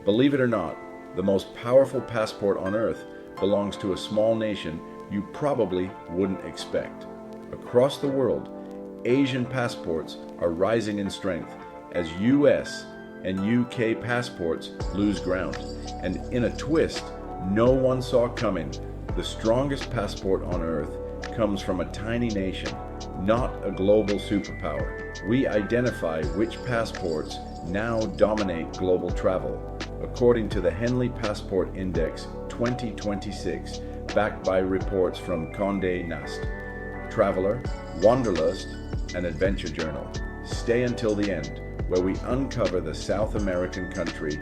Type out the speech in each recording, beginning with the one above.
Believe it or not, the most powerful passport on Earth belongs to a small nation you probably wouldn't expect. Across the world, Asian passports are rising in strength as US and UK passports lose ground. And in a twist no one saw coming, the strongest passport on Earth comes from a tiny nation, not a global superpower. We identify which passports now dominate global travel, according to the Henley Passport Index 2026, backed by reports from Condé Nast, Traveler, Wanderlust, and Adventure Journal. Stay until the end, where we uncover the South American country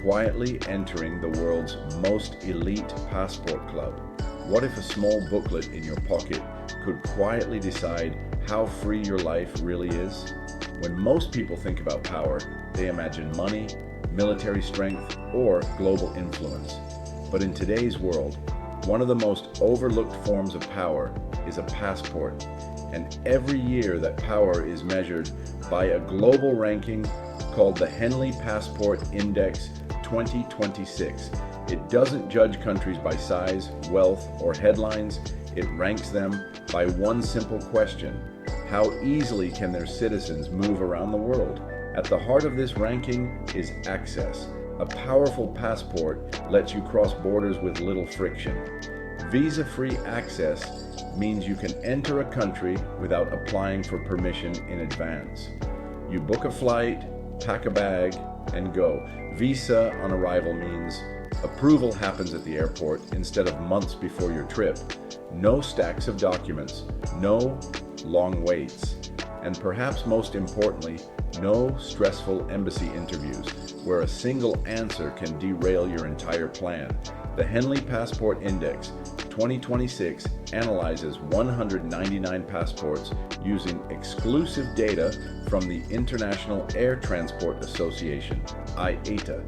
quietly entering the world's most elite passport club. What if a small booklet in your pocket could quietly decide how free your life really is? When most people think about power, they imagine money, military strength, or global influence. But in today's world, one of the most overlooked forms of power is a passport. And every year that power is measured by a global ranking called the Henley Passport Index 2026. It doesn't judge countries by size, wealth, or headlines. It ranks them by one simple question: how easily can their citizens move around the world? At the heart of this ranking is access. A powerful passport lets you cross borders with little friction. Visa-free access means you can enter a country without applying for permission in advance. You book a flight, pack a bag, and go. Visa on arrival means approval happens at the airport instead of months before your trip. No stacks of documents, no long waits, and perhaps most importantly, no stressful embassy interviews where a single answer can derail your entire plan. The Henley Passport Index 2026 analyzes 199 passports using exclusive data from the International Air Transport Association, IATA,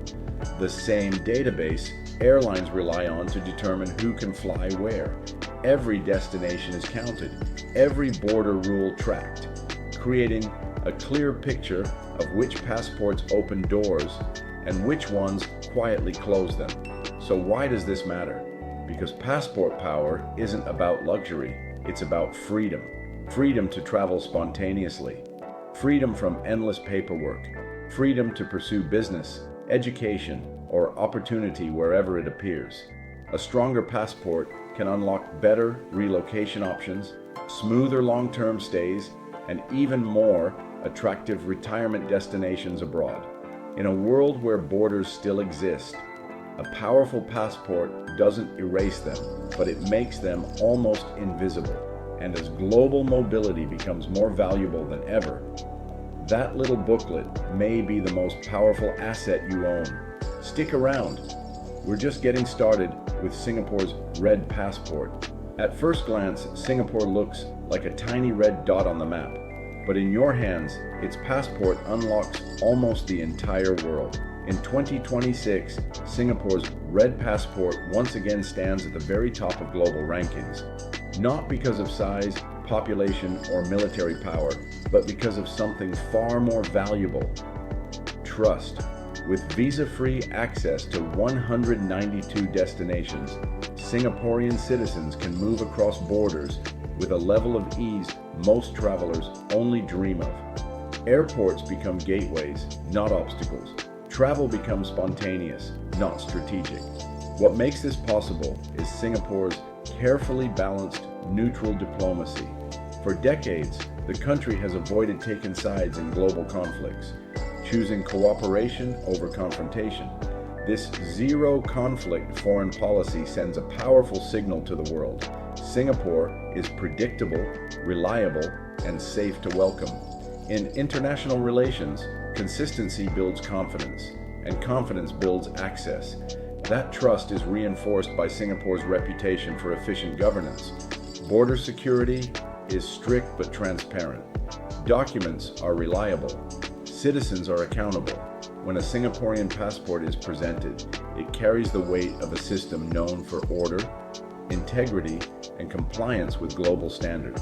the same database airlines rely on to determine who can fly where. Every destination is counted, every border rule tracked, creating a clear picture of which passports open doors and which ones quietly close them. So why does this matter? Because passport power isn't about luxury, it's about freedom. Freedom to travel spontaneously, freedom from endless paperwork, freedom to pursue business, education, or opportunity wherever it appears. A stronger passport can unlock better relocation options, smoother long-term stays, and even more attractive retirement destinations abroad. In a world where borders still exist, a powerful passport doesn't erase them, but it makes them almost invisible. And as global mobility becomes more valuable than ever, that little booklet may be the most powerful asset you own. Stick around. We're just getting started with Singapore's red passport. At first glance, Singapore looks like a tiny red dot on the map, but in your hands, its passport unlocks almost the entire world. In 2026, Singapore's red passport once again stands at the very top of global rankings, not because of size, population, or military power, but because of something far more valuable: trust. With visa-free access to 192 destinations, Singaporean citizens can move across borders with a level of ease most travelers only dream of. Airports become gateways, not obstacles. Travel becomes spontaneous, not strategic. What makes this possible is Singapore's carefully balanced neutral diplomacy. For decades, the country has avoided taking sides in global conflicts, choosing cooperation over confrontation. This zero-conflict foreign policy sends a powerful signal to the world. Singapore is predictable, reliable, and safe to welcome. In international relations, consistency builds confidence, and confidence builds access. That trust is reinforced by Singapore's reputation for efficient governance. Border security is strict but transparent. Documents are reliable. Citizens are accountable. When a Singaporean passport is presented, it carries the weight of a system known for order, integrity, and compliance with global standards.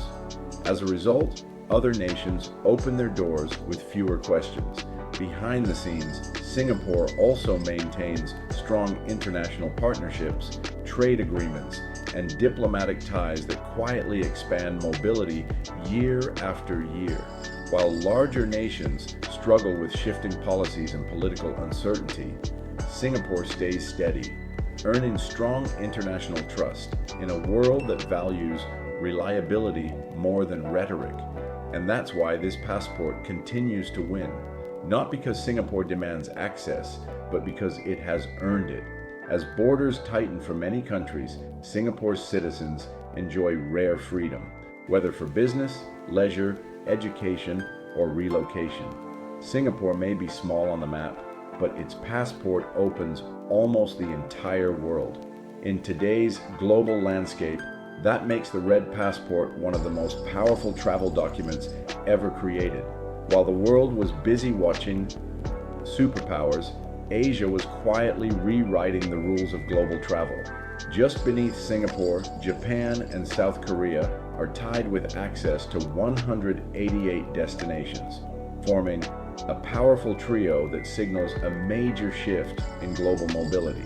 As a result, other nations open their doors with fewer questions. Behind the scenes, Singapore also maintains strong international partnerships, trade agreements, and diplomatic ties that quietly expand mobility year after year. While larger nations struggle with shifting policies and political uncertainty, Singapore stays steady, earning strong international trust in a world that values reliability more than rhetoric. And that's why this passport continues to win, not because Singapore demands access, but because it has earned it. As borders tighten for many countries, Singapore's citizens enjoy rare freedom, whether for business, leisure, education, or relocation. Singapore may be small on the map, but its passport opens almost the entire world. In today's global landscape, that makes the red passport one of the most powerful travel documents ever created. While the world was busy watching superpowers, Asia was quietly rewriting the rules of global travel. Just beneath Singapore, Japan and South Korea are tied with access to 188 destinations, forming a powerful trio that signals a major shift in global mobility.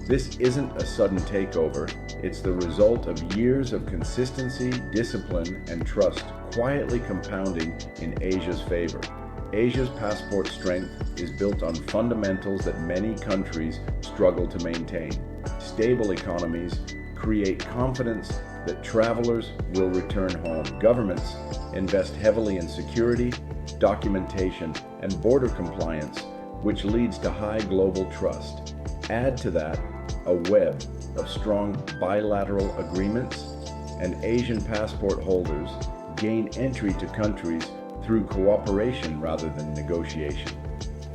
This isn't a sudden takeover, it's the result of years of consistency, discipline, and trust quietly compounding in Asia's favor. Asia's passport strength is built on fundamentals that many countries struggle to maintain. Stable economies create confidence that travelers will return home. Governments invest heavily in security, documentation, and border compliance, which leads to high global trust. Add to that a web of strong bilateral agreements, and Asian passport holders gain entry to countries through cooperation rather than negotiation.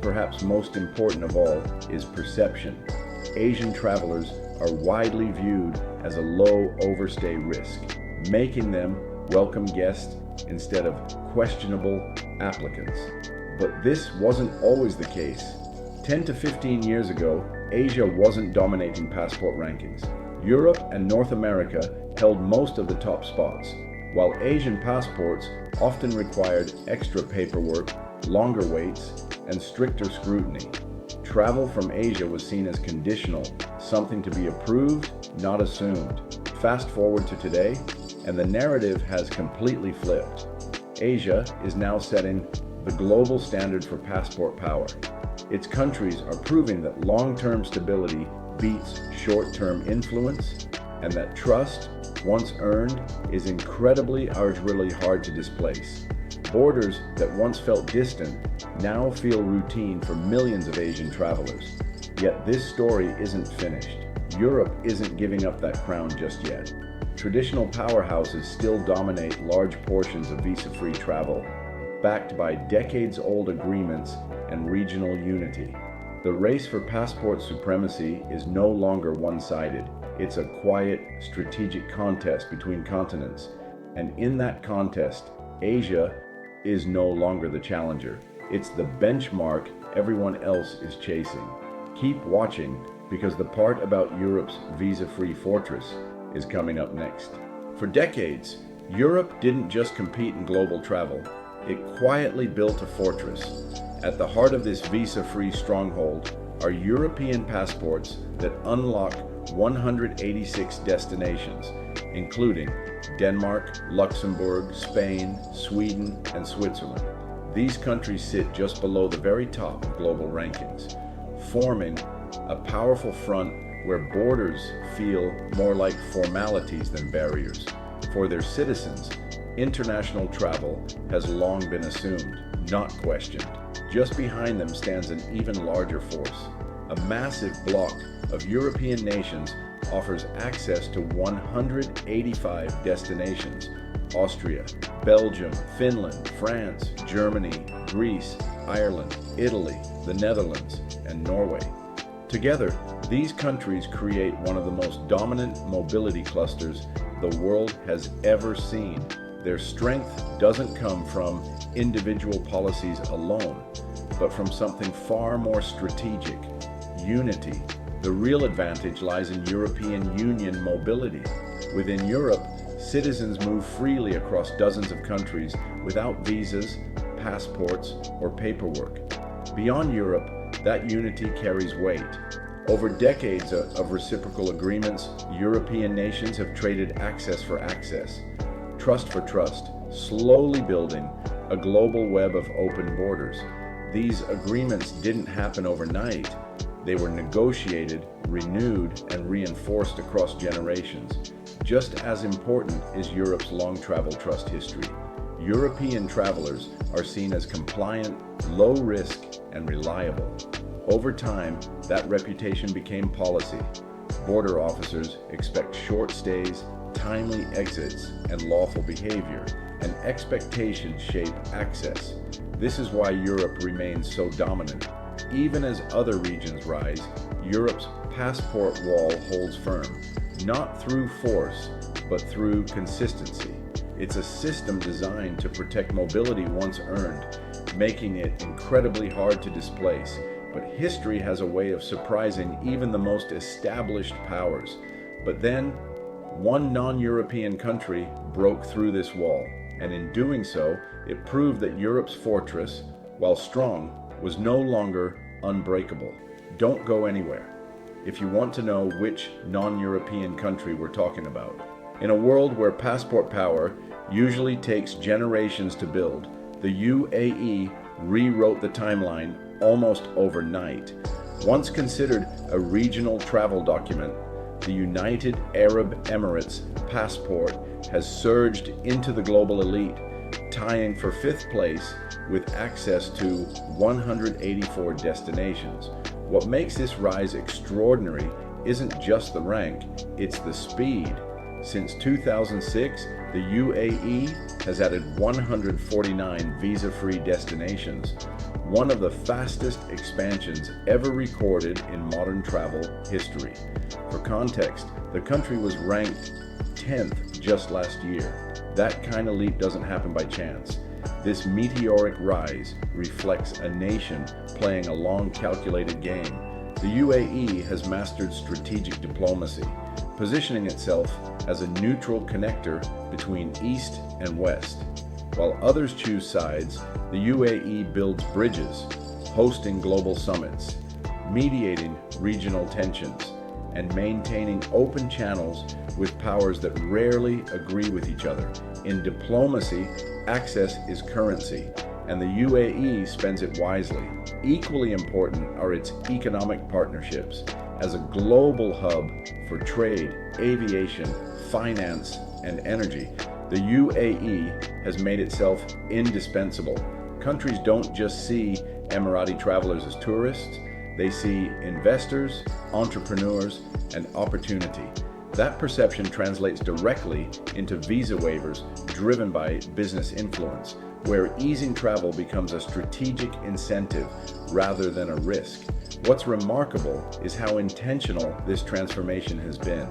Perhaps most important of all is perception. Asian travelers are widely viewed as a low overstay risk, making them welcome guests instead of questionable applicants. But this wasn't always the case. 10 to 15 years ago, Asia wasn't dominating passport rankings. Europe and North America held most of the top spots, while Asian passports often required extra paperwork, longer waits, and stricter scrutiny. Travel from Asia was seen as conditional, something to be approved, not assumed. Fast forward to today, and the narrative has completely flipped. Asia is now setting the global standard for passport power. Its countries are proving that long-term stability beats short-term influence, and that trust, once earned, is incredibly really hard to displace. Borders that once felt distant now feel routine for millions of Asian travelers. Yet this story isn't finished. Europe isn't giving up that crown just yet. Traditional powerhouses still dominate large portions of visa-free travel, backed by decades-old agreements and regional unity. The race for passport supremacy is no longer one-sided. It's a quiet, strategic contest between continents. And in that contest, Asia is no longer the challenger. It's the benchmark everyone else is chasing. Keep watching, because the part about Europe's visa-free fortress is coming up next. For decades, Europe didn't just compete in global travel. It quietly built a fortress. At the heart of this visa-free stronghold are European passports that unlock 186 destinations, including Denmark, Luxembourg, Spain, Sweden, and Switzerland. These countries sit just below the very top of global rankings, forming a powerful front where borders feel more like formalities than barriers. For their citizens, international travel has long been assumed, not questioned. Just behind them stands an even larger force. A massive bloc of European nations offers access to 185 destinations: Austria, Belgium, Finland, France, Germany, Greece, Ireland, Italy, the Netherlands, and Norway. Together, these countries create one of the most dominant mobility clusters the world has ever seen. Their strength doesn't come from individual policies alone, but from something far more strategic: unity. The real advantage lies in European Union mobility. Within Europe, citizens move freely across dozens of countries without visas, passports, or paperwork. Beyond Europe, that unity carries weight. Over decades of reciprocal agreements, European nations have traded access for access, trust for trust, slowly building a global web of open borders. These agreements didn't happen overnight. They were negotiated, renewed, and reinforced across generations. Just as important is Europe's long-travel trust history. European travelers are seen as compliant, low risk, and reliable. Over time, that reputation became policy. Border officers expect short stays, timely exits, and lawful behavior, and expectations shape access. This is why Europe remains so dominant. Even as other regions rise, Europe's passport wall holds firm, not through force, but through consistency. It's a system designed to protect mobility once earned, making it incredibly hard to displace. But history has a way of surprising even the most established powers. But then, one non-European country broke through this wall, and in doing so, it proved that Europe's fortress, while strong, was no longer unbreakable. Don't go anywhere if you want to know which non-European country we're talking about. In a world where passport power usually takes generations to build, the UAE rewrote the timeline almost overnight. Once considered a regional travel document, the United Arab Emirates passport has surged into the global elite, tying for 5th place with access to 184 destinations. What makes this rise extraordinary isn't just the rank, it's the speed. Since 2006, the UAE has added 149 visa-free destinations, one of the fastest expansions ever recorded in modern travel history. For context, the country was ranked 10th just last year. That kind of leap doesn't happen by chance. This meteoric rise reflects a nation playing a long calculated game. The UAE has mastered strategic diplomacy, positioning itself as a neutral connector between East and West. While others choose sides, the UAE builds bridges, hosting global summits, mediating regional tensions, and maintaining open channels with powers that rarely agree with each other. In diplomacy, access is currency, and the UAE spends it wisely. Equally important are its economic partnerships. As a global hub for trade, aviation, finance, and energy, the UAE has made itself indispensable. Countries don't just see Emirati travelers as tourists, they see investors, entrepreneurs, and opportunity. That perception translates directly into visa waivers driven by business influence, where easing travel becomes a strategic incentive rather than a risk. What's remarkable is how intentional this transformation has been.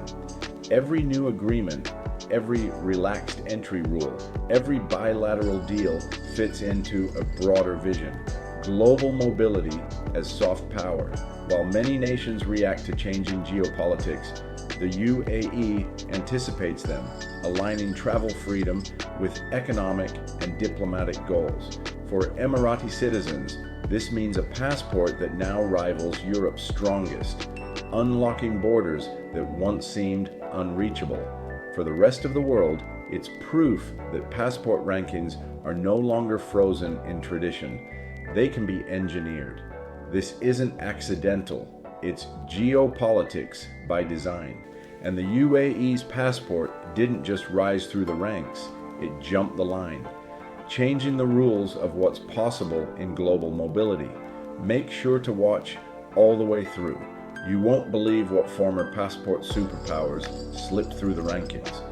Every new agreement, every relaxed entry rule, every bilateral deal fits into a broader vision. Global mobility as soft power. While many nations react to changing geopolitics, the UAE anticipates them, aligning travel freedom with economic and diplomatic goals. For Emirati citizens, this means a passport that now rivals Europe's strongest, unlocking borders that once seemed unreachable. For the rest of the world, it's proof that passport rankings are no longer frozen in tradition. They can be engineered. This isn't accidental, it's geopolitics by design. And the UAE's passport didn't just rise through the ranks, it jumped the line, changing the rules of what's possible in global mobility. Make sure to watch all the way through. You won't believe what former passport superpowers slipped through the rankings.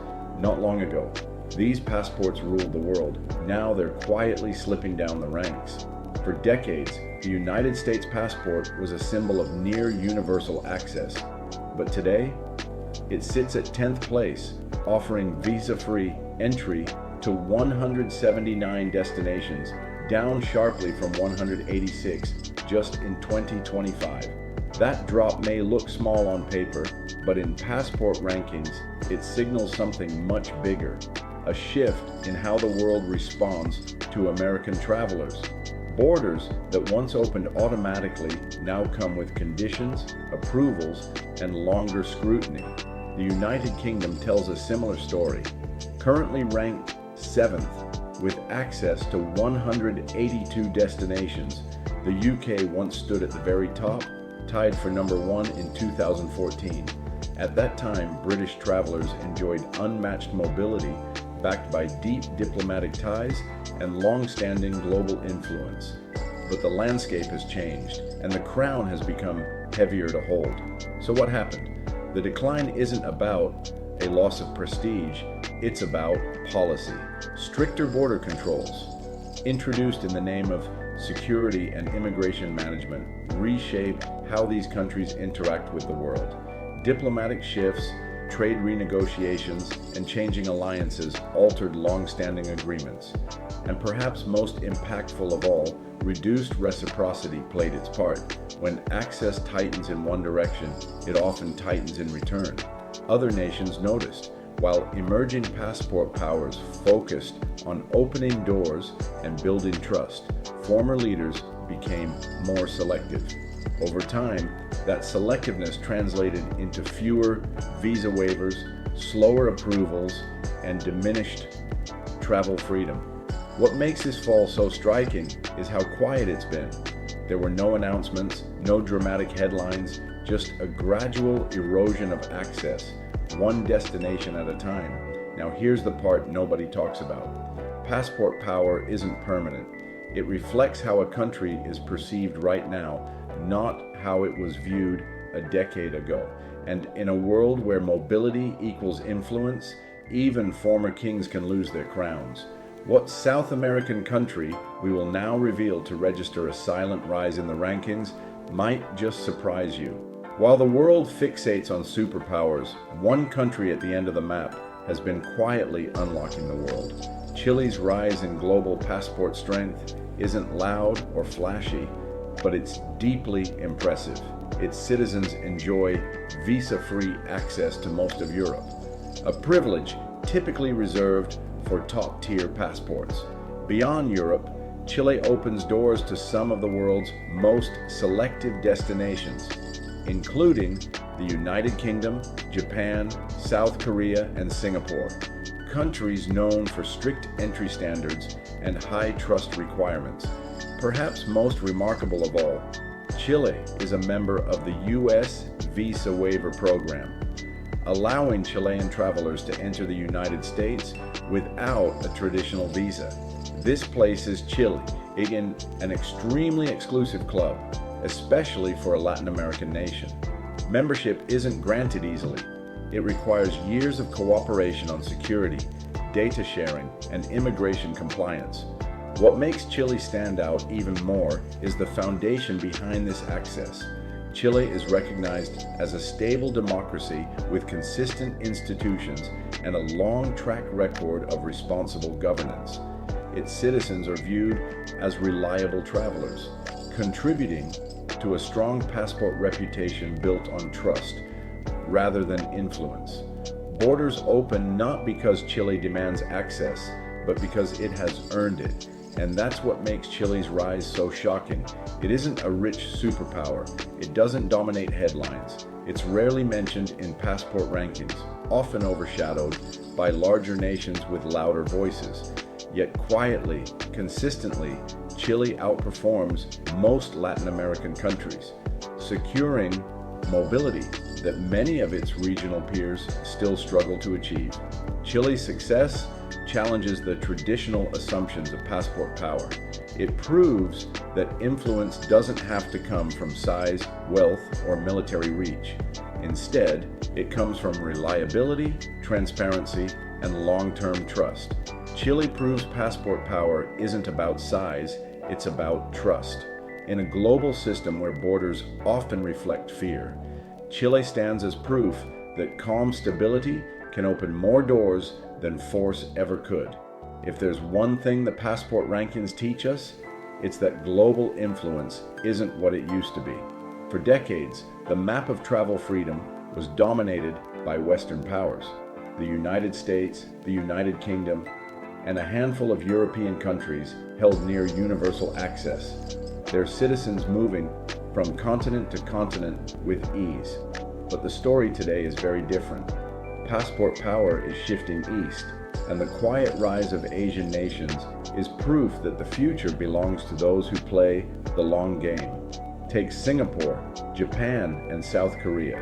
Not long ago, these passports ruled the world. Now they're quietly slipping down the ranks. For decades, the United States passport was a symbol of near universal access. But today, it sits at 10th place, offering visa-free entry to 179 destinations, down sharply from 186 just in 2025. That drop may look small on paper, but in passport rankings, it signals something much bigger, a shift in how the world responds to American travelers. Borders that once opened automatically now come with conditions, approvals, and longer scrutiny. The United Kingdom tells a similar story. Currently ranked 7th with access to 182 destinations, the UK once stood at the very top, tied for number 1 in 2014. At that time, British travelers enjoyed unmatched mobility backed by deep diplomatic ties and long-standing global influence. But the landscape has changed, and the crown has become heavier to hold. So what happened? The decline isn't about a loss of prestige, it's about policy. Stricter border controls, introduced in the name of security and immigration management, reshape how these countries interact with the world. Diplomatic shifts, trade renegotiations, and changing alliances altered long-standing agreements. And perhaps most impactful of all, reduced reciprocity played its part. When access tightens in one direction, it often tightens in return. Other nations noticed. While emerging passport powers focused on opening doors and building trust, former leaders became more selective. Over time, that selectiveness translated into fewer visa waivers, slower approvals, and diminished travel freedom. What makes this fall so striking is how quiet it's been. There were no announcements, no dramatic headlines, just a gradual erosion of access, one destination at a time. Now here's the part nobody talks about. Passport power isn't permanent. It reflects how a country is perceived right now, not how it was viewed a decade ago. And in a world where mobility equals influence, even former kings can lose their crowns. What South American country we will now reveal to register a silent rise in the rankings might just surprise you. While the world fixates on superpowers, one country at the end of the map has been quietly unlocking the world. Chile's rise in global passport strength isn't loud or flashy, but it's deeply impressive. Its citizens enjoy visa-free access to most of Europe, a privilege typically reserved for top-tier passports. Beyond Europe, Chile opens doors to some of the world's most selective destinations, including the United Kingdom, Japan, South Korea, and Singapore, countries known for strict entry standards and high trust requirements. Perhaps most remarkable of all, Chile is a member of the U.S. Visa Waiver Program, allowing Chilean travelers to enter the United States without a traditional visa. This places Chile in an extremely exclusive club, especially for a Latin American nation. Membership isn't granted easily. It requires years of cooperation on security, data sharing, and immigration compliance. What makes Chile stand out even more is the foundation behind this access. Chile is recognized as a stable democracy with consistent institutions and a long track record of responsible governance. Its citizens are viewed as reliable travelers, contributing to a strong passport reputation built on trust rather than influence. Borders open not because Chile demands access, but because it has earned it. And that's what makes Chile's rise so shocking. It isn't a rich superpower. It doesn't dominate headlines. It's rarely mentioned in passport rankings, often overshadowed by larger nations with louder voices. Yet quietly, consistently, Chile outperforms most Latin American countries, securing mobility that many of its regional peers still struggle to achieve. Chile's success challenges the traditional assumptions of passport power. It proves that influence doesn't have to come from size, wealth, or military reach. Instead, it comes from reliability, transparency, and long-term trust. Chile proves passport power isn't about size, it's about trust. In a global system where borders often reflect fear, Chile stands as proof that calm stability can open more doors than force ever could. If there's one thing the passport rankings teach us, it's that global influence isn't what it used to be. For decades, the map of travel freedom was dominated by Western powers. The United States, the United Kingdom, and a handful of European countries held near universal access, their citizens moving from continent to continent with ease. But the story today is very different. Passport power is shifting east, and the quiet rise of Asian nations is proof that the future belongs to those who play the long game. Take Singapore, Japan, and South Korea.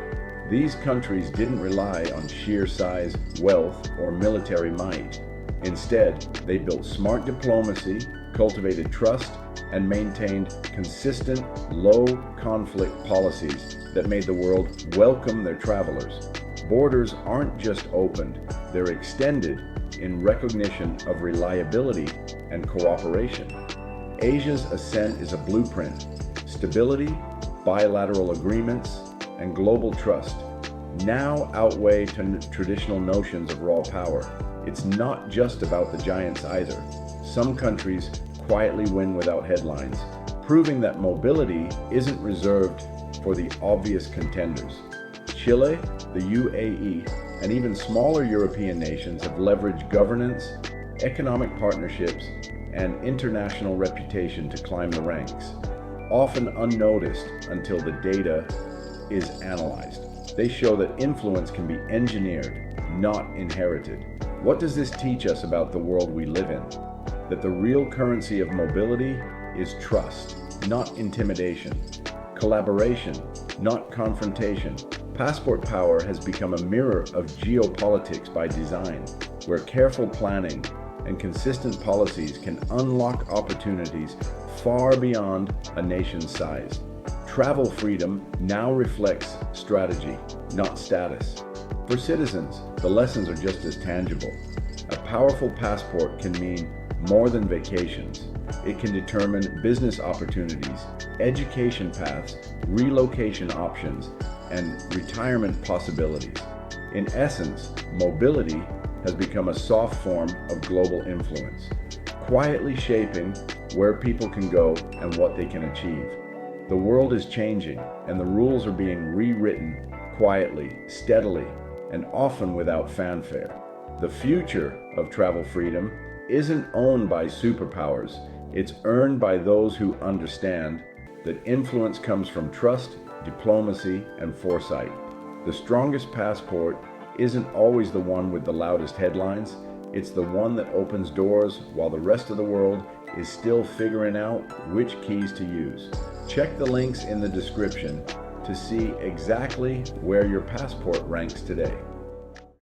These countries didn't rely on sheer size, wealth, or military might. Instead, they built smart diplomacy, cultivated trust, and maintained consistent, low-conflict policies that made the world welcome their travelers. Borders aren't just opened, they're extended in recognition of reliability and cooperation. Asia's ascent is a blueprint. Stability, bilateral agreements, and global trust now outweigh traditional notions of raw power. It's not just about the giants either. Some countries quietly win without headlines, proving that mobility isn't reserved for the obvious contenders. Chile, the UAE, and even smaller European nations have leveraged governance, economic partnerships, and international reputation to climb the ranks, often unnoticed until the data is analyzed. They show that influence can be engineered, not inherited. What does this teach us about the world we live in? That the real currency of mobility is trust, not intimidation, collaboration, not confrontation. Passport power has become a mirror of geopolitics by design, where careful planning and consistent policies can unlock opportunities far beyond a nation's size. Travel freedom now reflects strategy, not status. For citizens, the lessons are just as tangible. A powerful passport can mean more than vacations. It can determine business opportunities, education paths, relocation options, and retirement possibilities. In essence, mobility has become a soft form of global influence, quietly shaping where people can go and what they can achieve. The world is changing, and the rules are being rewritten quietly, steadily, and often without fanfare. The future of travel freedom isn't owned by superpowers. It's earned by those who understand that influence comes from trust, diplomacy, and foresight. The strongest passport isn't always the one with the loudest headlines. It's the one that opens doors while the rest of the world is still figuring out which keys to use. Check the links in the description to see exactly where your passport ranks today.